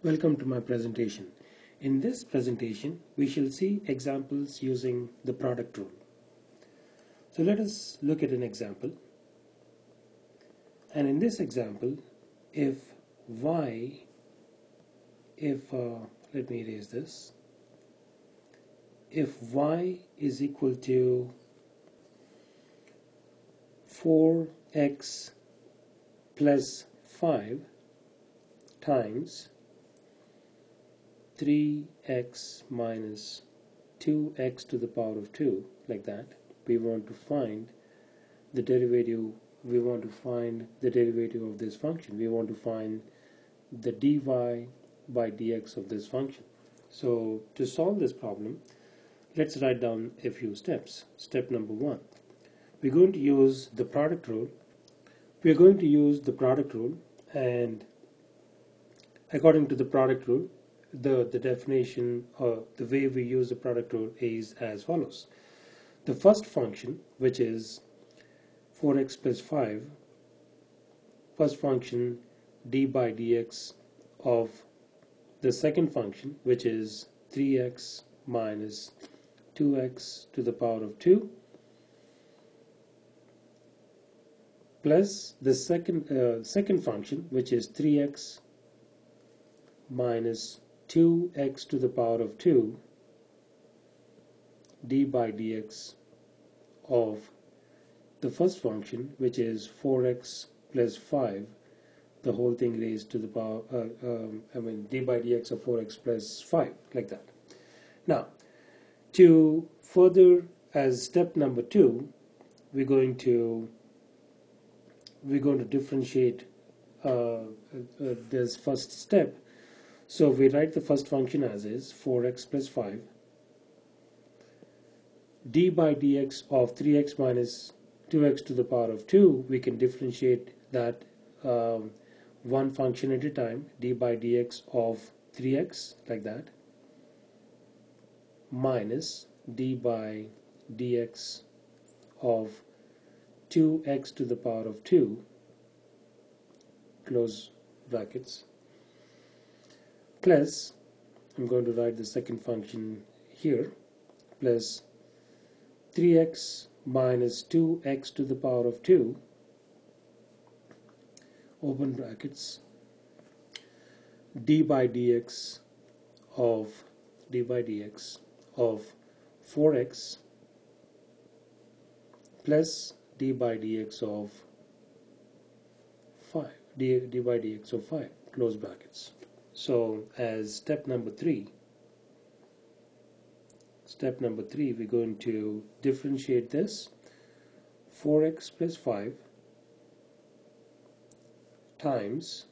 Welcome to my presentation. In this presentation, we shall see examples using the product rule. So let us look at an example. And in this example, if let me erase this. If y is equal to 4x plus 5 times 3x minus 2x to the power of 2, like that, we want to find the derivative. We want to find the derivative of this function. We want to find the dy by dx of this function. So to solve this problem, let's write down a few steps. Step number 1, we're going to use the product rule. And according to the product rule, the definition, or the way we use the product rule, is as follows. The first function, which is 4x plus 5, first function d by dx of the second function, which is 3x minus 2x to the power of 2, plus the second function, which is 3x minus 2x to the power of 2 d by dx of the first function, which is 4x plus 5, the whole thing raised to the power, d by dx of 4x plus 5, like that. Now, to further, as step number 2, we're going to differentiate this first step. So we write the first function as is 4x plus 5 d by dx of 3x minus 2x to the power of 2. We can differentiate that one function at a time, d by dx of 3x, like that, minus d by dx of 2x to the power of 2, close brackets, plus, I'm going to write the second function here, plus 3x minus 2x to the power of 2, open brackets, d by dx of 4x plus d by dx of 5, d by dx of 5, close brackets. So as step number 3, we're going to differentiate this 4x plus 5 times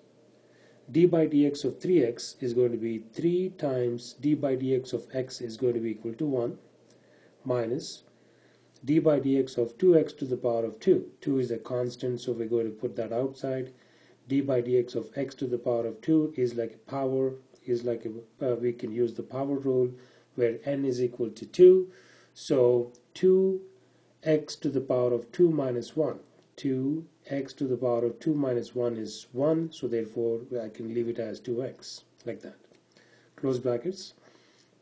d by dx of 3x is going to be 3 times d by dx of x is going to be equal to 1, minus d by dx of 2x to the power of 2. 2 is a constant, so we're going to put that outside. D by dx of x to the power of 2 is like a power, we can use the power rule where n is equal to 2. So 2x to the power of 2 minus 1. 2x to the power of 2 minus 1 is 1, so therefore I can leave it as 2x, like that. Close brackets.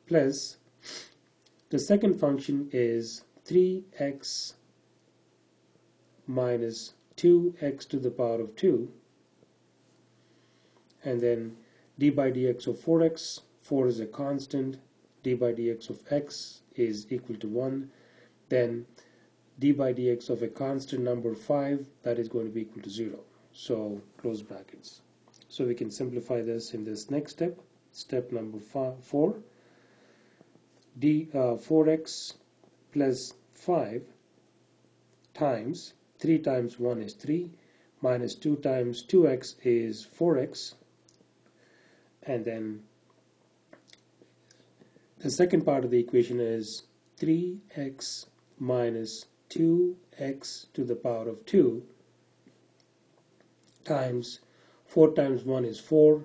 Plus, the second function is 3x minus 2x to the power of 2, and then d by dx of 4x, 4 is a constant, d by dx of x is equal to 1, then d by dx of a constant number 5, that is going to be equal to 0. So close brackets. So we can simplify this in this next step, step number 4, 4x plus 5 times 3 times 1 is 3, minus 2 times 2x is 4x, and then the second part of the equation is 3x minus 2x to the power of 2 times 4 times 1 is 4,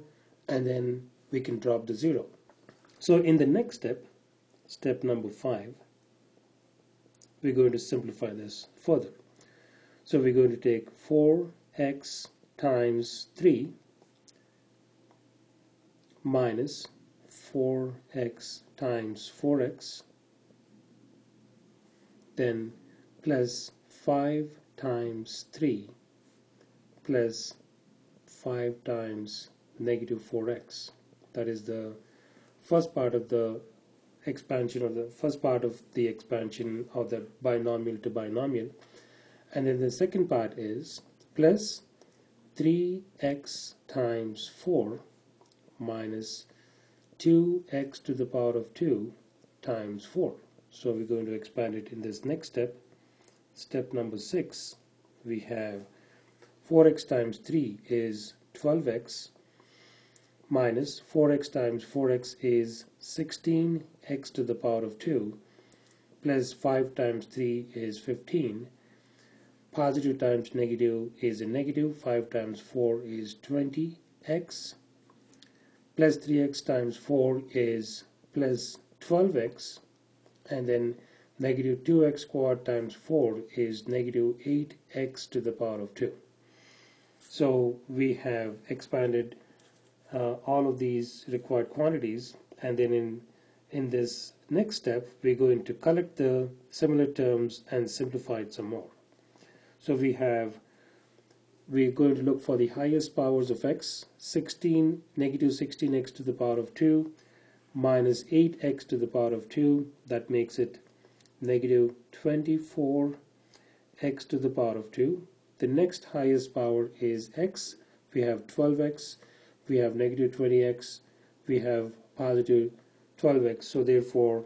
and then we can drop the 0. So in the next step, step number 5, we're going to simplify this further. So we're going to take 4x times 3 minus 4x times 4x, then plus 5 times 3 plus 5 times negative 4x. That is the first part of the expansion, or the first part of the expansion of the binomial to binomial. And then the second part is plus 3x times 4 minus 2x to the power of 2 times 4. So we're going to expand it in this next step. Step number 6, we have 4x times 3 is 12x minus 4x times 4x is 16x to the power of 2 plus 5 times 3 is 15. Positive times negative is a negative. 5 times 4 is 20x plus 3x times 4 is plus 12x, and then negative 2x squared times 4 is negative 8x to the power of 2. So we have expanded all of these required quantities, and then in this next step we're going to collect the similar terms and simplify it some more. So we're going to look for the highest powers of x. Negative 16x to the power of 2 minus 8x to the power of 2, that makes it negative 24x to the power of 2. The next highest power is x. We have 12x, we have negative 20x, we have positive 12x. So therefore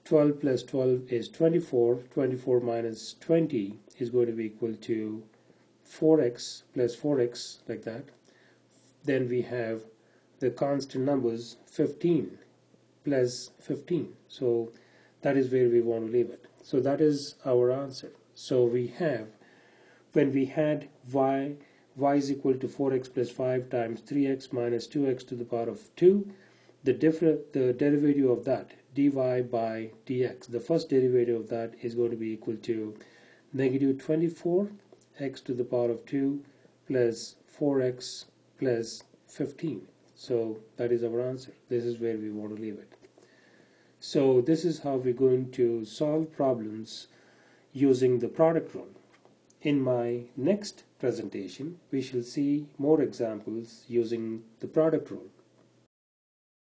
12 plus 12 is 24. 24 minus 20 is going to be equal to 4x plus 4x, like that. Then we have the constant numbers 15 plus 15. So that is where we want to leave it. So that is our answer. So we have, when we had y is equal to 4x plus 5 times 3x minus 2x to the power of 2, the derivative of that, dy by dx, the first derivative of that is going to be equal to negative 24x to the power of 2 plus 4x plus 15. So that is our answer. This is where we want to leave it. So this is how we're going to solve problems using the product rule. In my next presentation, we shall see more examples using the product rule.